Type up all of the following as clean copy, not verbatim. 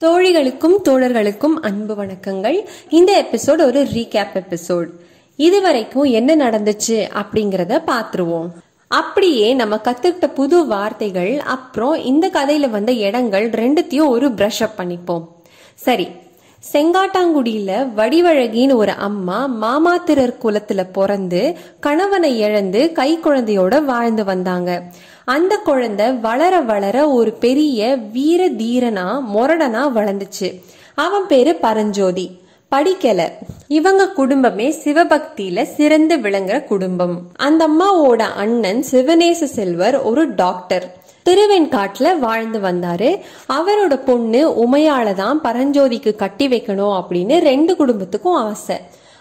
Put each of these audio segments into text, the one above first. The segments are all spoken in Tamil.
தோழிகளுக்கும் தோழர்களுக்கும் அன்பு வணக்கங்கள். இந்த எபிசோட் ஒரு ரீகேப் எபிசோட். இதுவரைக்கும் என்ன நடந்துச்சு அப்படிங்கறத பாத்துருவோம். அப்படியே நம்ம கத்துக்கிட்ட புது வார்த்தைகள், அப்புறம் இந்த கதையில வந்த இடங்கள் ரெண்டுத்தையும் ஒரு பிரஷ் அப் பண்ணிப்போம். சரி, செங்காட்டாங்குடியில வடிவழகின்னு ஒரு அம்மா மாமாத்திரர் குலத்துல பிறந்து கணவனை இழந்து கை குழந்தையோட வாழ்ந்து வந்தாங்க. அந்த குழந்தை வளர வளர ஒரு பெரிய வீர தீரனா மொரடனா வளர்ந்துச்சு. அவன் பேரு பரஞ்சோதி. படிக்கல. இவங்க குடும்பமே சிவபக்தியில சிறந்து விளங்குற குடும்பம். அந்த அம்மாவோட அண்ணன் சிவநேச செல்வர் ஒரு டாக்டர். திருவெண்காட்டுல வாழ்ந்து வந்தாரு. அவரோட பொண்ணு உமையாலதான் பரஞ்சோதிக்கு கட்டி வைக்கணும் அப்படின்னு ரெண்டு குடும்பத்துக்கும் ஆசை.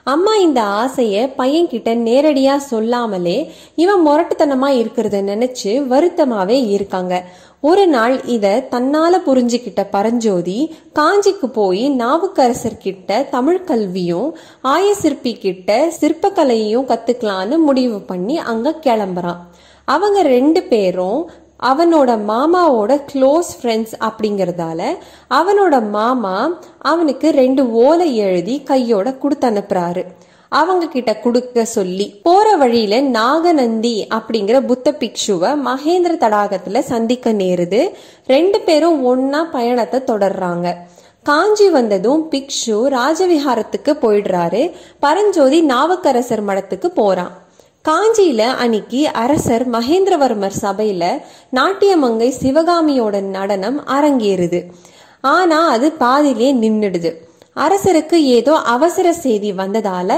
அம்மா இந்த ஆசைய பையன் கிட்ட நேரடியா சொல்லாமலே இவன் முரட்டுத்தனமா இருக்கிறத நினைச்சு வருத்தமாவே இருக்காங்க. ஒரு நாள் இத தன்னால புரிஞ்சுக்கிட்ட பரஞ்சோதி காஞ்சிக்கு போய் நாவுக்கரசர் கிட்ட தமிழ் கல்வியும் ஆயசிற்பி கிட்ட சிற்பக்கலையும் கத்துக்கலான்னு முடிவு பண்ணி அங்க கிளம்புறான். அவங்க ரெண்டு பேரும் அவனோட மாமாவோட க்ளோஸ் ஃப்ரெண்ட்ஸ் அப்படிங்கறதால அவனோட மாமா அவனுக்கு 2 ஓலை எழுதி கையோட கொடுத்து அனுப்புறாரு. அவங்க கிட்ட கொடுக்க சொல்லி போற வழியில நாகநந்தி அப்படிங்கிற புத்த பிக்ஷுவ மகேந்திர தடாகத்துல சந்திக்க நேருது. 2 பேரும் ஒன்னா பயணத்தை தொடர்றாங்க. காஞ்சி வந்ததும் பிக்ஷு ராஜவிஹாரத்துக்கு போயிடுறாரு. பரஞ்சோதி நாவுக்கரசர் மடத்துக்கு போறான். காஞ்சியில அன்னைக்கு அரசர் மகேந்திரவர்மர் சபையில நாட்டியமங்கை சிவகாமியோட நடனம் அரங்கேறுது. ஆனா அது பாதியிலே நின்னுடுது. அரசருக்கு ஏதோ அவசர செய்தி வந்ததால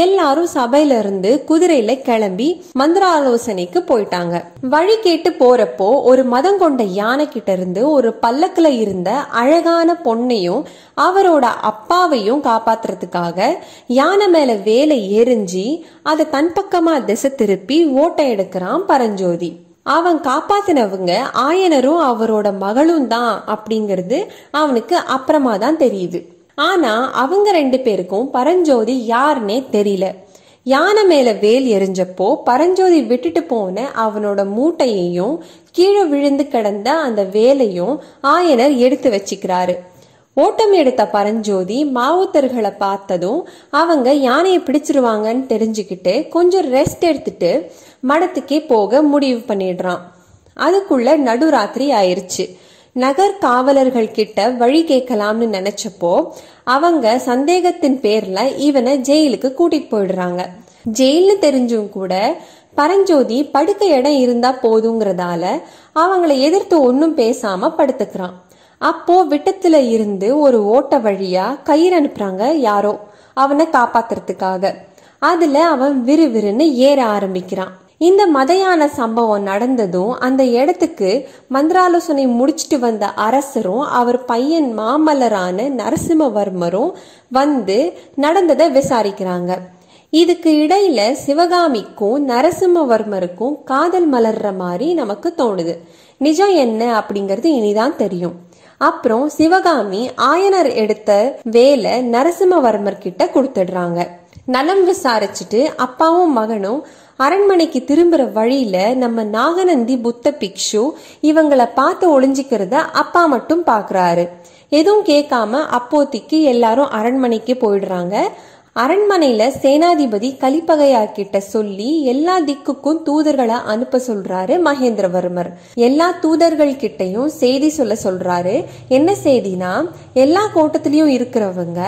எல்லாரும் சபையில இருந்து குதிரையில கிளம்பி மந்திர ஆலோசனைக்கு போயிட்டாங்க. வழி கேட்டு போறப்போ ஒரு மதம் கொண்ட யானை கிட்ட இருந்து ஒரு பல்லக்குல இருந்த அழகான பொண்ணையும் அவரோட அப்பாவையும் காப்பாத்துறதுக்காக யானை மேல வேலை எரிஞ்சி அதை தன் பக்கமா திசை திருப்பி ஓட்ட எடுக்கிறான் பரஞ்சோதி. அவன் காப்பாத்தினவங்க ஆயனரும் அவரோட மகளும் தான் அப்படிங்கிறது அவனுக்கு அப்புறமா தான் தெரியுது. ஆனா அவங்க 2 பேருக்கும் பரஞ்சோதி யாருன்னே தெரியல. யானை மேல வேல் எரிஞ்சப்போ பரஞ்சோதி விட்டுட்டு போன அவனோட மூட்டையையும் கீழே விழுந்து கிடந்த அந்த வேலையும் ஆயனர் எடுத்து வச்சுக்கிறாரு. ஓட்டம் எடுத்த பரஞ்சோதி மாவுத்தர்களை பார்த்ததும் அவங்க யானையை பிடிச்சிருவாங்கன்னு தெரிஞ்சுக்கிட்டு கொஞ்சம் ரெஸ்ட் எடுத்துட்டு மடத்துக்கே போக முடிவு பண்ணிடுறான். அதுக்குள்ள நடுராத்திரி ஆயிருச்சு. நகர் காவலர்கள் கிட்ட வழி கேட்கலாம்னு நினைச்சப்போ அவங்க சந்தேகத்தின் பேர்ல இவனை ஜெயிலுக்கு கூட்டிட்டு போயிடுறாங்க. ஜெயில்னு தெரிஞ்சும் கூட பரஞ்சோதி படுக்க இடம் இருந்தா போதுங்கிறதால அவங்கள எதிர்த்து ஒன்னும் பேசாம படுத்துக்கிறான். அப்போ விட்டத்துல இருந்து ஒரு ஓட்ட வழியா கயிறு அனுப்புறாங்க யாரோ அவனை காப்பாத்துறதுக்காக. அதுல அவன் விறுவிறுன்னு ஏற ஆரம்பிக்கிறான். இந்த மதையான சம்பவம் நடந்ததும் அந்த இடத்துக்கு மந்திராலோசனை முடிச்சிட்டு வந்த அரசரும் அவர் பையன் மாமல்லரான நரசிம்மவர்மரும் வந்து நடந்ததை விசாரிக்கிறாங்க. இதுக்கு இடையில சிவகாமிக்கும் நரசிம்மவர்மருக்கும் காதல் மலர்ற மாதிரி நமக்கு தோணுது. நிஜம் என்ன அப்படிங்கறது இனிதான் தெரியும். அப்புறம் சிவகாமி ஆயனர் எடுத்த வேலை நரசிம்மவர்மர் கிட்ட கொடுத்துடுறாங்க. நலம் விசாரிச்சுட்டு அப்பாவும் மகனும் அரண்மனைக்கு திரும்புற வழியில நம்ம நாகநந்தி புத்த பிக்ஷு இவங்கள பார்த்து ஒளிஞ்சிக்கிறத அப்பா மட்டும் பாக்குறாரு. எதுவும் கேட்காம அப்போதைக்கு எல்லாரும் அரண்மனைக்கு போயிடுறாங்க. அரண்மனையில சேனாதிபதி கலிப்பகையார் கிட்ட சொல்லி எல்லா திக்குக்கும் தூதர்களை அனுப்ப சொல்றாரு மகேந்திரவர்மர். எல்லா தூதர்கள் கிட்டையும் செய்தி சொல்றாரு. என்ன செய்தினா, எல்லா கோட்டத்திலயும் இருக்கிறவங்க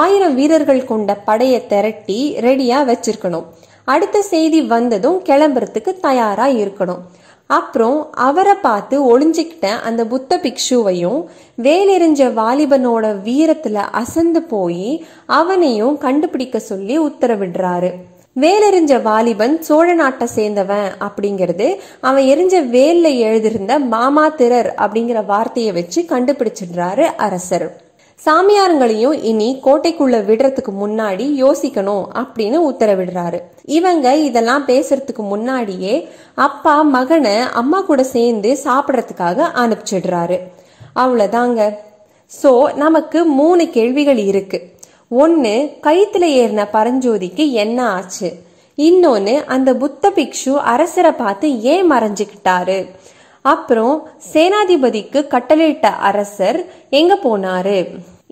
1000 வீரர்கள் கொண்ட படைய திரட்டி ரெடியா வச்சிருக்கணும். அடுத்த செய்தி வந்ததும் கிளம்புறதுக்கு தயாரா இருக்கணும். அப்புறம் அவரை பார்த்து ஒளிஞ்சுக்கிட்ட அந்த புத்த பிக்ஷுவையும் வேலெறிஞ்ச வாலிபனோட வீரத்துல அசந்து போய் அவனையும் கண்டுபிடிக்க சொல்லி உத்தரவிடுறாரு. வேலெறிஞ்ச வாலிபன் சோழ நாட்டை சேர்ந்தவன் அப்படிங்கிறது அவன் எரிஞ்ச வேல்ல எழுதிருந்த மாமாத்திரர் அப்படிங்கிற வார்த்தையை வச்சு கண்டுபிடிச்சிடுறாரு அரசர். சாமியாருங்களையும் இனி கோட்டைக்குள்ள விடுறதுக்கு முன்னாடி யோசிக்கணும் அப்படின்னு உத்தரவிடுறாரு. இவங்க இதெல்லாம் பேசுறதுக்கு முன்னாடியே அப்பா மகனை அம்மா கூட சேர்ந்து சாப்பிடறதுக்காக அனுப்பிச்சிடுறாரு. அவ்வளவுதாங்க. சோ நமக்கு 3 கேள்விகள் இருக்கு. 1, கயித்துல ஏறின பரஞ்சோதிக்கு என்ன ஆச்சு? இன்னொன்னு, அந்த புத்த பிக்ஷு அரசரை பார்த்து ஏன் மறைஞ்சுக்கிட்டாரு? அப்புறம் சேனாதிபதிக்கு கட்டளையிட்ட அரசர் எங்க போனாரு?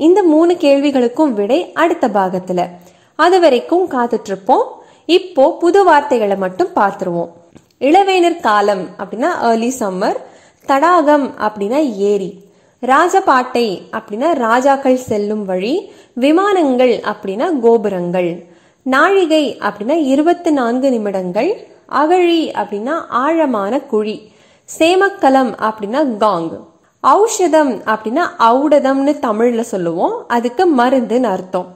இந்த 3 கேள்விகளுக்கும் விடை அடுத்த பாகத்துல. அது வரைக்கும் காத்துட்டு இருப்போம். இப்போ புது வார்த்தைகளை மட்டும் பார்த்துருவோம். இளவேநீர் காலம் அப்படின்னா ஏர்லி சம்மர், தடாகம் அப்படின்னா ஏரி, ராஜபாட்டை அப்படின்னா ராஜாக்கள் செல்லும் வழி, விமானங்கள் அப்படின்னா கோபுரங்கள், நாழிகை அப்படின்னா 24 நிமிடங்கள், அகழி அப்படின்னா ஆழமான குழி, சேமக்கலம் அப்படின்னா காங், ஔஷதம் அப்படின்னா ஔடதம்னு தமிழ்ல சொல்லுவோம், அதுக்கு மருந்துன்னு அர்த்தம்,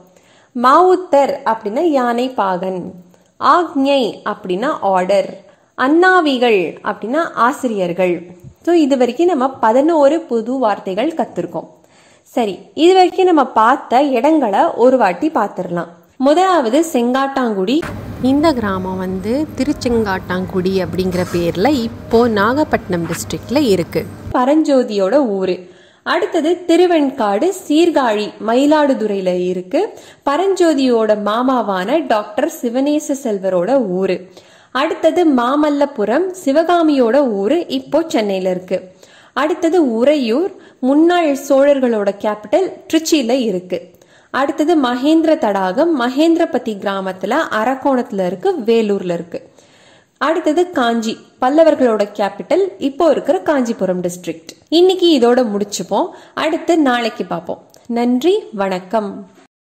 மாவுத்தர் அப்படின்னா யானை பாகன், ஆக்ஞை அப்படின்னா ஆர்டர், அண்ணாவிகள் அப்படின்னா ஆசிரியர்கள். ஸோ இது வரைக்கும் நம்ம 11 புது வார்த்தைகள் கத்திருக்கோம். சரி, இது வரைக்கும் நம்ம பார்த்த இடங்களை ஒரு வாட்டி பார்த்துடலாம். முதலாவது செங்காட்டாங்குடி. இந்த கிராமம் திருச்செங்காட்டாங்குடி அப்படிங்கிற பேர்ல இப்போ நாகப்பட்டினம் டிஸ்ட்ரிக்ட்ல இருக்கு. பரஞ்சோதியோட ஊரு. அடுத்தது திருவெண்காடு, சீர்காழி, மயிலாடுதுறையில இருக்கு. பரஞ்சோதியோட மாமாவான டாக்டர் சிவனேச செல்வரோட ஊரு. அடுத்தது மாமல்லபுரம், சிவகாமியோட ஊரு, இப்போ சென்னையில இருக்கு. அடுத்தது உறையூர், முன்னாள் சோழர்களோட கேபிட்டல் திருச்சியில இருக்கு. அடுத்தது மகேந்திர தடாகம், மகேந்திரபதி கிராமத்துல அரக்கோணத்துல இருக்கு, வேலூர்ல இருக்கு. அடுத்தது காஞ்சி, பல்லவர்களோட கேபிட்டல், இப்போ இருக்கிற காஞ்சிபுரம் டிஸ்ட்ரிக்ட். இன்னைக்கு இதோட முடிச்சுப்போம். அடுத்து நாளைக்கு பார்ப்போம். நன்றி, வணக்கம்.